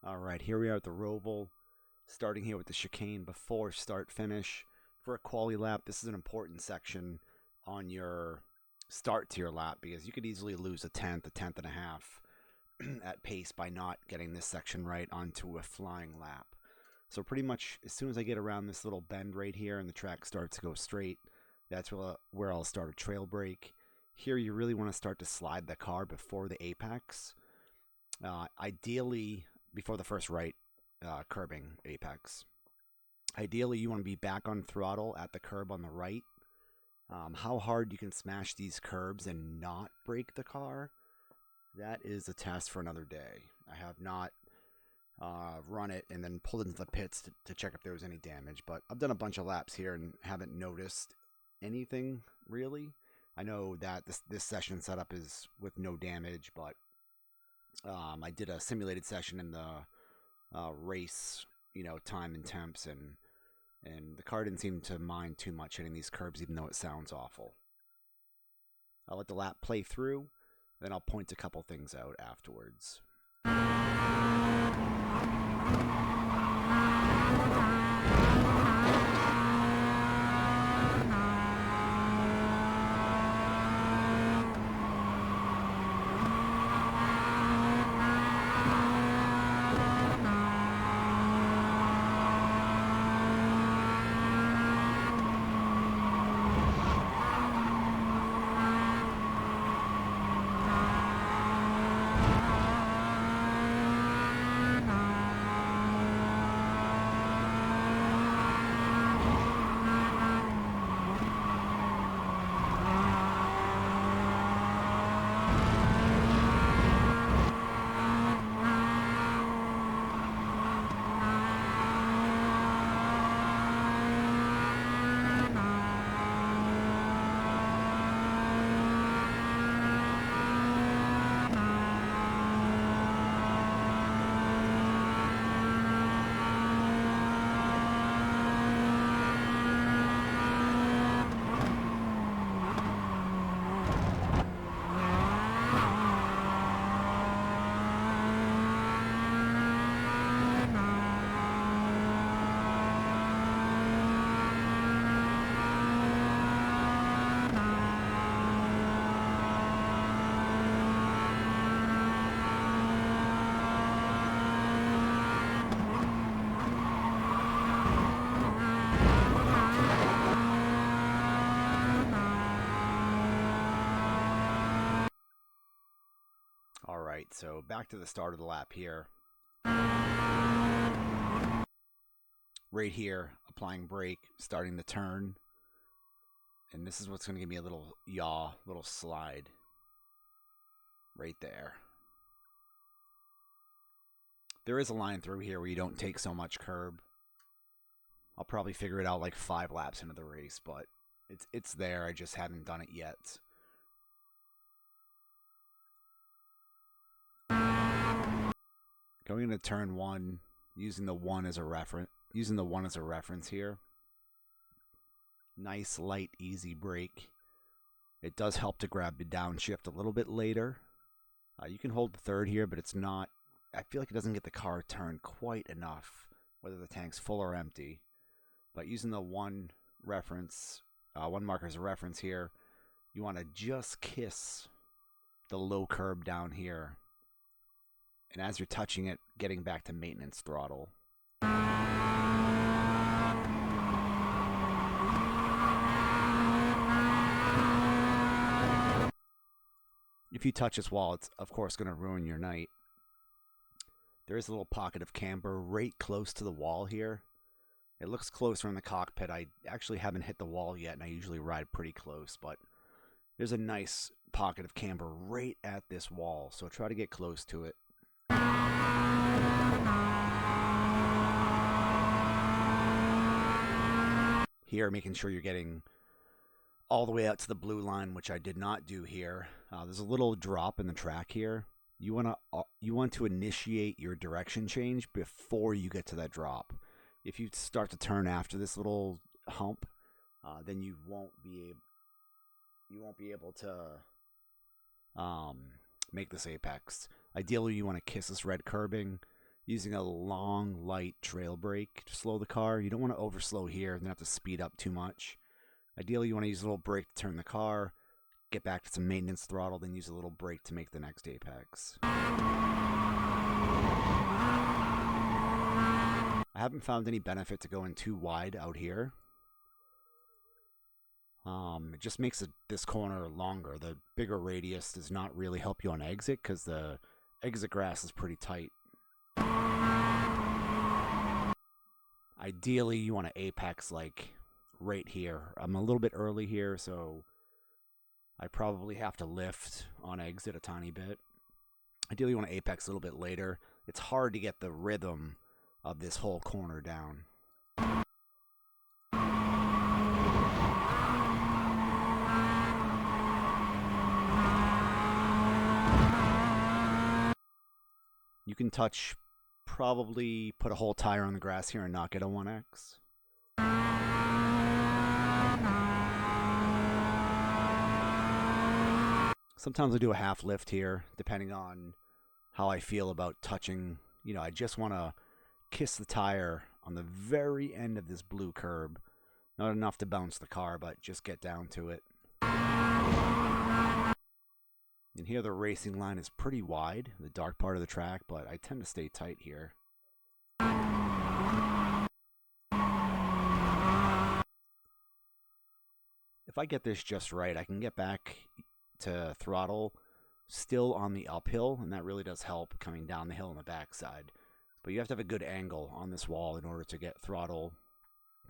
All right, here we are at the Roval, starting here with the chicane before start finish. For a quali lap, this is an important section on your start to your lap because you could easily lose a tenth and a half at pace by not getting this section right onto a flying lap. So pretty much as soon as I get around this little bend right here and the track starts to go straight, that's where I'll start a trail brake. Here you really want to start to slide the car before the apex. Ideally, before the first right curbing apex. Ideally, you want to be back on throttle at the curb on the right. How hard you can smash these curbs and not break the car, that is a test for another day. I have not run it and then pulled into the pits to check if there was any damage, but I've done a bunch of laps here and haven't noticed anything really. I know that this session setup is with no damage, but I did a simulated session in the race, time and temps, and the car didn't seem to mind too much hitting these curbs, even though it sounds awful. I'll let the lap play through, then I'll point a couple things out afterwards. All right, so back to the start of the lap here. Right here, applying brake, starting the turn. And this is what's going to give me a little yaw, little slide. Right there. There is a line through here where you don't take so much curb. I'll probably figure it out like 5 laps into the race, but it's there. I just haven't done it yet. Going into turn 1, using the 1 as a reference here. Nice, light, easy brake. It does help to grab the downshift a little bit later. You can hold the third here, but it's not. I feel like it doesn't get the car turned quite enough, whether the tank's full or empty. But using the 1 reference, 1 marker as a reference here, you want to just kiss the low curb down here. And as you're touching it, getting back to maintenance throttle. If you touch this wall, it's of course going to ruin your night. There is a little pocket of camber right close to the wall here. It looks closer in the cockpit. I actually haven't hit the wall yet, and I usually ride pretty close, but there's a nice pocket of camber right at this wall, so try to get close to it. Here, making sure you're getting all the way out to the blue line, which I did not do here. There's a little drop in the track here. You want to initiate your direction change before you get to that drop. If you start to turn after this little hump, then you won't be able to make this apex. Ideally, you want to kiss this red curbing. using a long, light trail brake to slow the car. You don't want to overslow here and then have to speed up too much. Ideally, you want to use a little brake to turn the car, get back to some maintenance throttle, then use a little brake to make the next apex. I haven't found any benefit to going too wide out here. It just makes this corner longer. The bigger radius does not really help you on exit because the exit grass is pretty tight. Ideally, you want to apex like right here. I'm a little bit early here, so I probably have to lift on exit a tiny bit. Ideally, you want to apex a little bit later. It's hard to get the rhythm of this whole corner down. You can probably put a whole tire on the grass here and not get a 1X. Sometimes I do a half lift here, depending on how I feel about touching. You know, I just want to kiss the tire on the very end of this blue curb. Not enough to bounce the car, but just get down to it. And here the racing line is pretty wide, the dark part of the track, but I tend to stay tight here. If I get this just right, I can get back to throttle still on the uphill, and that really does help coming down the hill on the backside. But you have to have a good angle on this wall in order to get throttle,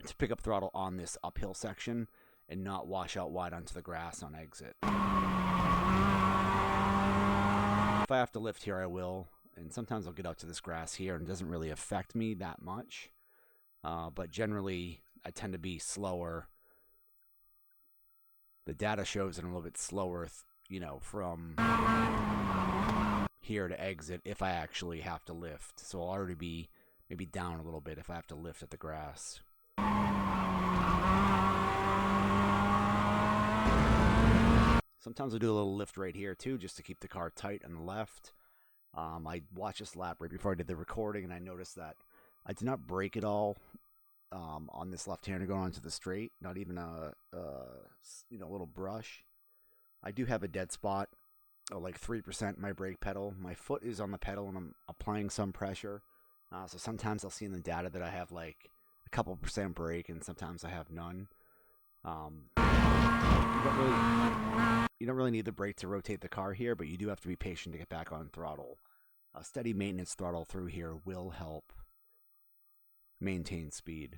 to pick up throttle on this uphill section and not wash out wide onto the grass on exit. If I have to lift here, I will. And sometimes I'll get out to this grass here and it doesn't really affect me that much. But generally, I tend to be slower. The data shows that I'm a little bit slower, from here to exit if I actually have to lift. So I'll already be maybe down a little bit if I have to lift at the grass. Sometimes I do a little lift right here too, just to keep the car tight on the left. I watched this lap right before I did the recording, and I noticed that I did not brake at all on this left-hander going onto the straight. Not even a little brush. I do have a dead spot, like 3% in my brake pedal. My foot is on the pedal, and I'm applying some pressure. So sometimes I'll see in the data that I have like a couple percent brake, and sometimes I have none. You don't really need the brake to rotate the car here, but you do have to be patient to get back on throttle. A steady maintenance throttle through here will help maintain speed.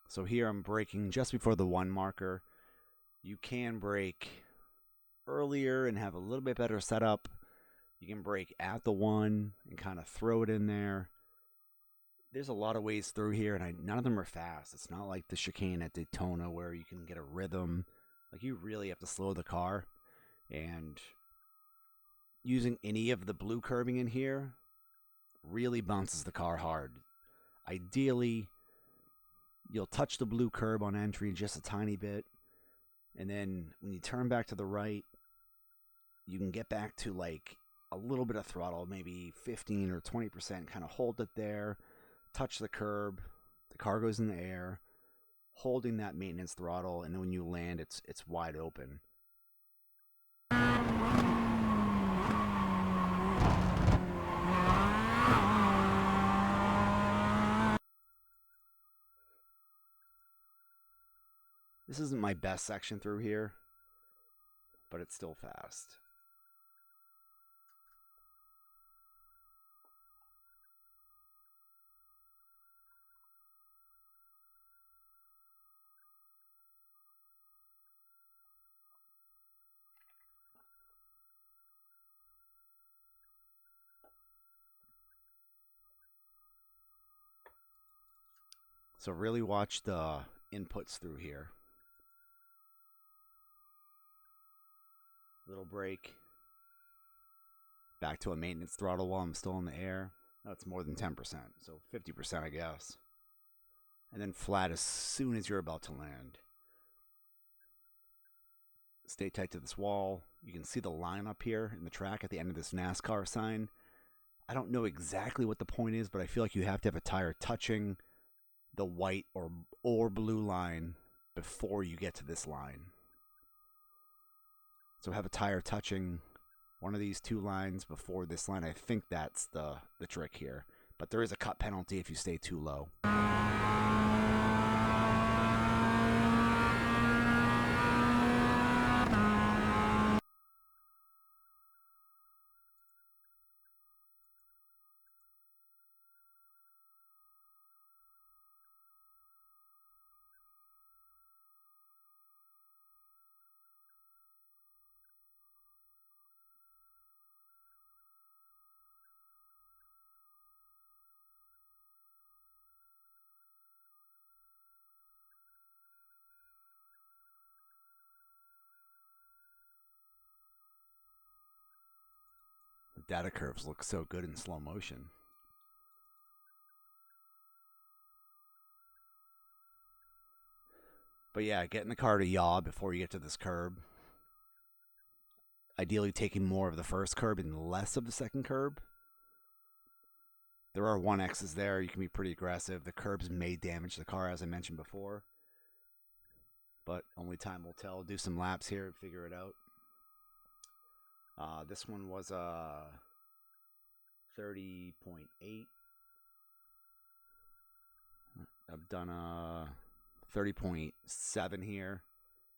So here I'm braking just before the 1 marker. You can brake earlier and have a little bit better setup. You can brake at the 1 and kind of throw it in there. There's a lot of ways through here, and none of them are fast. It's not like the chicane at Daytona where you can get a rhythm. Like, you really have to slow the car. And using any of the blue curbing in here really bounces the car hard. Ideally, you'll touch the blue curb on entry just a tiny bit, and then when you turn back to the right, you can get back to like a little bit of throttle, maybe 15 or 20%, kind of hold it there, touch the curb, the car goes in the air, holding that maintenance throttle, and then when you land, it's wide open. This isn't my best section through here, but it's still fast. So really watch the inputs through here. Little brake. Back to a maintenance throttle while I'm still in the air. That's more than 10%, so 50%, I guess. And then flat as soon as you're about to land. Stay tight to this wall. You can see the line up here in the track at the end of this NASCAR sign. I don't know exactly what the point is, but I feel like you have to have a tire touching the white or blue line before you get to this line. So have a tire touching one of these two lines before this line. I think that's the trick here. But there is a cut penalty if you stay too low. The data curves look so good in slow motion. But yeah, get in the car to yaw before you get to this curb. Ideally taking more of the first curb and less of the second curb. There are 1Xs there. You can be pretty aggressive. The curbs may damage the car, as I mentioned before. But only time will tell. Do some laps here and figure it out. This one was 30.8. I've done a 30.7 here.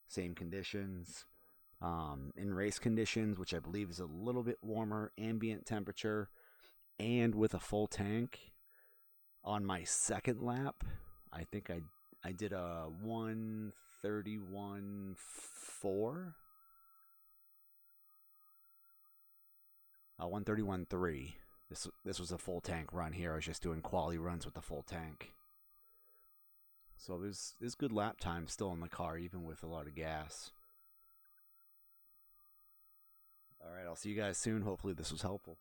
Same conditions. In race conditions, which I believe is a little bit warmer, ambient temperature, and with a full tank. On my second lap, I think I did a 131.4. 131.3. This was a full tank run here. I was just doing quality runs with the full tank. So there's good lap time still in the car, even with a lot of gas. All right, I'll see you guys soon. Hopefully this was helpful.